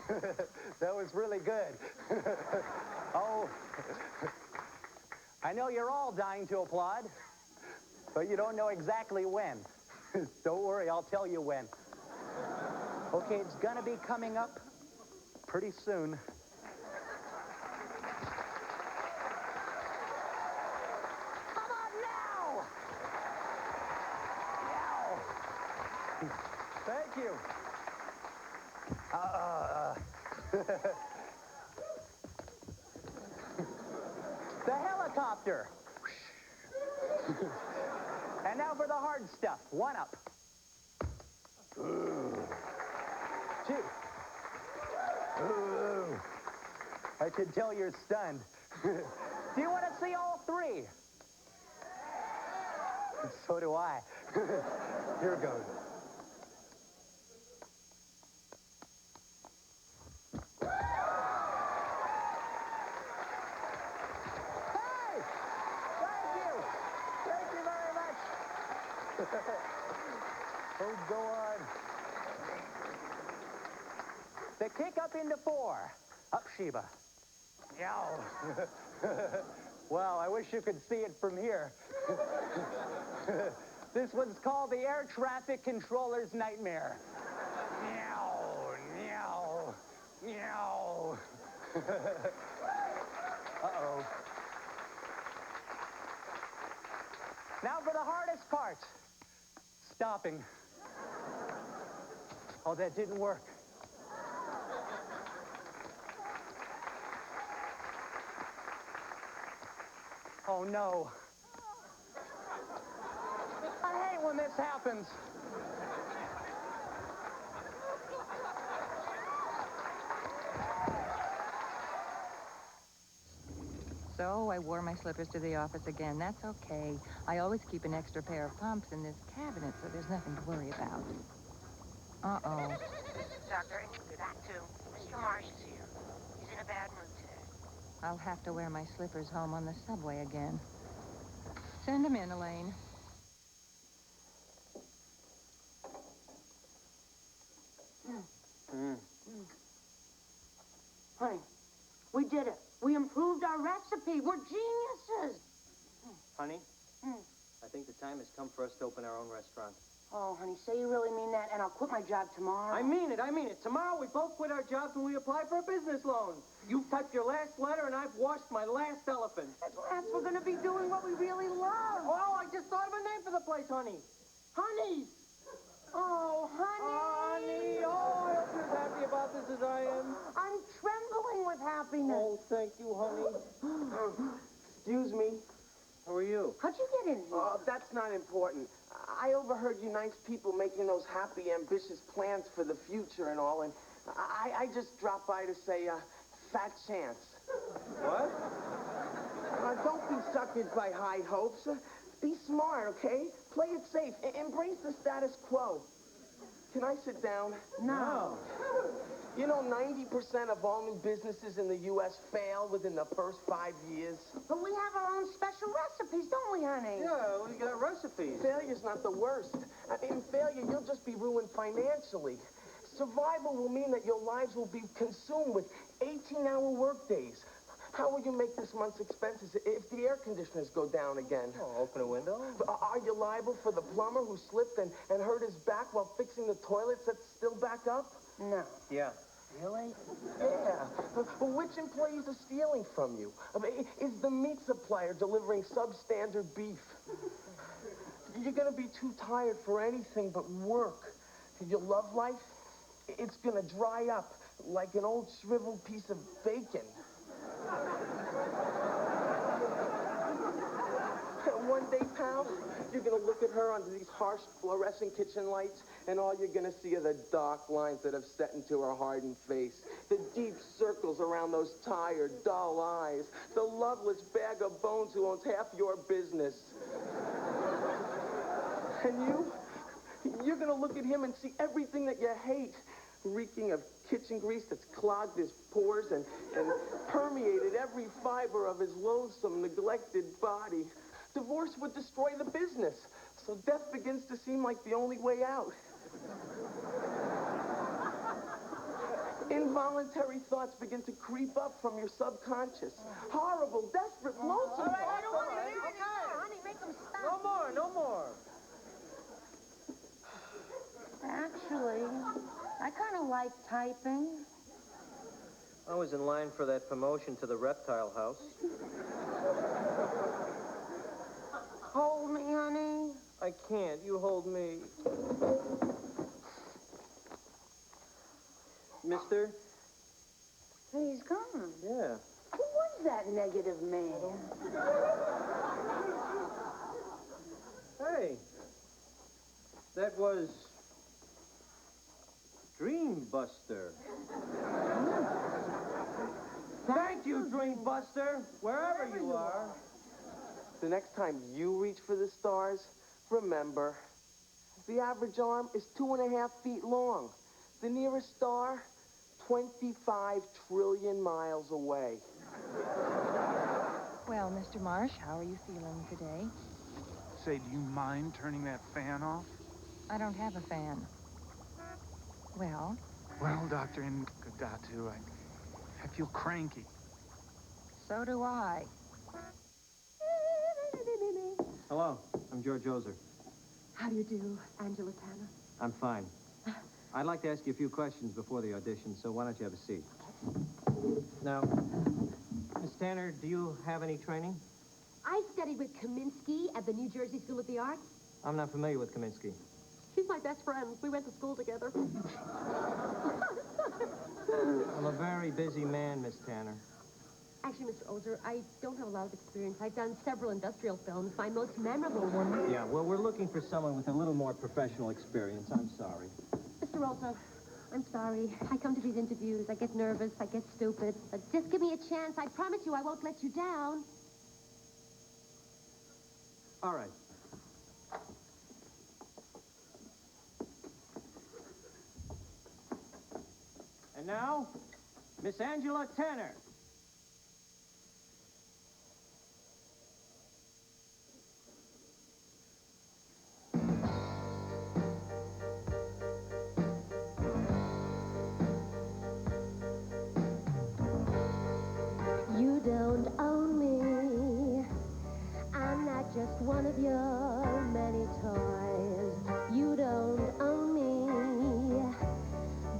That was really good. Oh, I know you're all dying to applaud, but you don't know exactly when. Don't worry, I'll tell you when. Okay, it's gonna be coming up pretty soon. Come on now! Now! Thank you. The helicopter. And now for the hard stuff. 1 up. 2. I can tell you're stunned. Do you want to see all 3? So do I. Here goes. Hey! Thank you! Thank you very much! Oh, go on. The kick up into 4. Up, Sheba. Yow. Wow, I wish you could see it from here. This one's called the air traffic controller's nightmare. Meow, meow, meow. Uh-oh. Now for the hardest part. Stopping. Oh, that didn't work. Oh, no. I hate when this happens. So I wore my slippers to the office again. That's okay. I always keep an extra pair of pumps in this cabinet, so there's nothing to worry about. Uh-oh. Doctor, you're back too. Mr. Marsh is here. He's in a bad mood today. I'll have to wear my slippers home on the subway again. Send him in, Elaine. Honey, we did it. We improved our recipe. We're geniuses. Honey, I think the time has come for us to open our own restaurant. Oh, honey, say you really mean that, and I'll quit my job tomorrow. I mean it. Tomorrow we both quit our jobs and we apply for a business loan. You've typed your last letter and I've washed my last elephant. At last, we're going to be doing what we really love. Oh, I just thought of a name for the place, Honey. Honey. Oh, honey. Honey, oh, I hope you're as happy about this as I am. I'm trembling with happiness. Oh, thank you, honey. Excuse me. How are you? How'd you get in here? Oh, that's not important. I overheard you nice people making those happy, ambitious plans for the future and all, and I just dropped by to say, fat chance. What? Don't be suckered by high hopes. Be smart, okay? Play it safe. Embrace the status quo. Can I sit down? No. You know, 90% of all new businesses in the U.S. fail within the first 5 years. But we have our own special recipes, don't we, honey? Yeah, we got recipes. Failure's not the worst. In failure, you'll just be ruined financially. Survival will mean that your lives will be consumed with 18-hour workdays. How will you make this month's expenses if the air conditioners go down again? Oh, open a window? Are you liable for the plumber who slipped and hurt his back while fixing the toilets that's still back up? No. Yeah. Really? Yeah. But which employees are stealing from you? I mean, is the meat supplier delivering substandard beef? You're going to be too tired for anything but work. Your love life, it's going to dry up like an old shriveled piece of bacon. One day, pal, you're going to look at her under these harsh fluorescent kitchen lights, and all you're going to see are the dark lines that have set into her hardened face, the deep circles around those tired, dull eyes, the loveless bag of bones who owns half your business. And you're going to look at him and see everything that you hate, reeking of kitchen grease that's clogged his pores and permeated every fiber of his loathsome, neglected body. Divorce would destroy the business, so death begins to seem like the only way out. Involuntary thoughts begin to creep up from your subconscious. Horrible, desperate, lonesome thoughts. I don't want to hear it anymore. Honey, make them stop. No more, no more. Actually, I kind of like typing. I was in line for that promotion to the reptile house. Hold me, honey. I can't. You hold me. Mister? Hey, he's gone. Yeah. Who was that negative man? Hey. That was... Dreambuster. Thank you, Dreambuster, wherever you are. The next time you reach for the stars, remember, the average arm is 2.5 feet long. The nearest star, 25 trillion miles away. Well, Mr. Marsh, how are you feeling today? Say, do you mind turning that fan off? I don't have a fan. Well? Well, Dr. Nkadatu, I feel cranky. So do I. Hello, I'm George Ozer. How do you do, Angela Tanner? I'm fine. I'd like to ask you a few questions before the audition, so why don't you have a seat? Now, Miss Tanner, do you have any training? I studied with Kaminsky at the New Jersey School of the Arts. I'm not familiar with Kaminsky. She's my best friend. We went to school together. I'm a very busy man, Miss Tanner. Actually, Mr. Ozer, I don't have a lot of experience. I've done several industrial films. My most memorable one... Yeah, well, we're looking for someone with a little more professional experience. I'm sorry. Mr. Ozer, I'm sorry. I come to these interviews. I get nervous. I get stupid. But just give me a chance. I promise you I won't let you down. All right. And now, Miss Angela Tanner. You don't own me. I'm not just one of your many toys. You don't own me.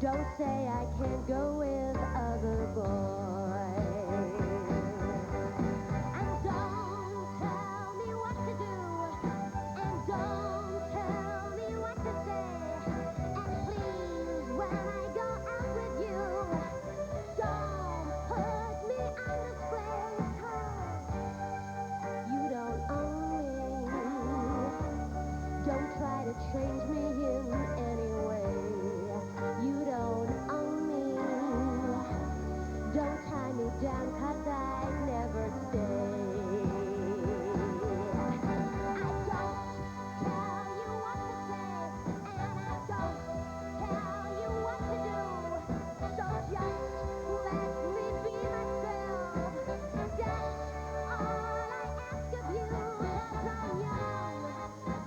Don't say I can't go with other boys. And don't tell me what to do. And don't tell me what to say. And please, when I go out with you, don't put me on display. 'Cause you don't own me. Don't try to change me in any way. You don't own me. Don't tie me down, 'cause I'd never stay. I don't tell you what to say, and I don't tell you what to do. So just let me be myself. That's all I ask of you, 'cause I'm young,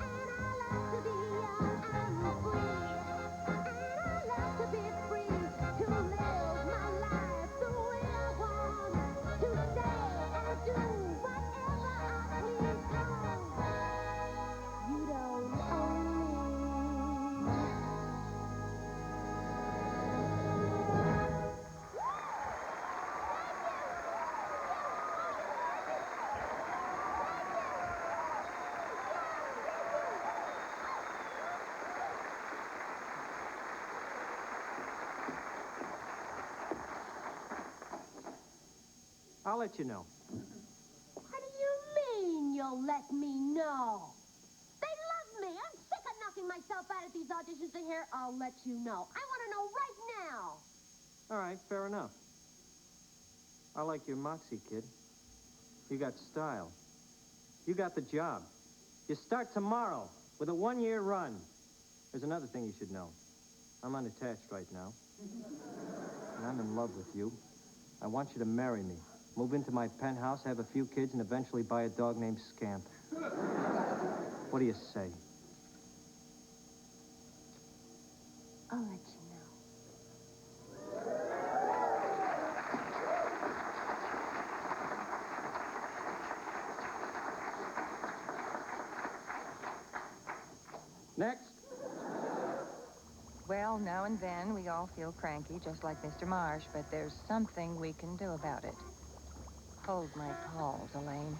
and I love to be young and free. And I love to be free to live my life the way I want, to say and do whatever I please. 'Cause you don't own me. I'll let you know. What do you mean you'll let me know? They love me. I'm sick of knocking myself out at these auditions to hear, I'll let you know. I want to know right now. All right, fair enough. I like your moxie, kid. You got style. You got the job. You start tomorrow with a 1-year run. There's another thing you should know. I'm unattached right now. And I'm in love with you. I want you to marry me. Move into my penthouse, have a few kids, and eventually buy a dog named Scamp. What do you say? I'll let you know. Next. Well, now and then we all feel cranky, just like Mr. Marsh, but there's something we can do about it. Hold my calls, Elaine.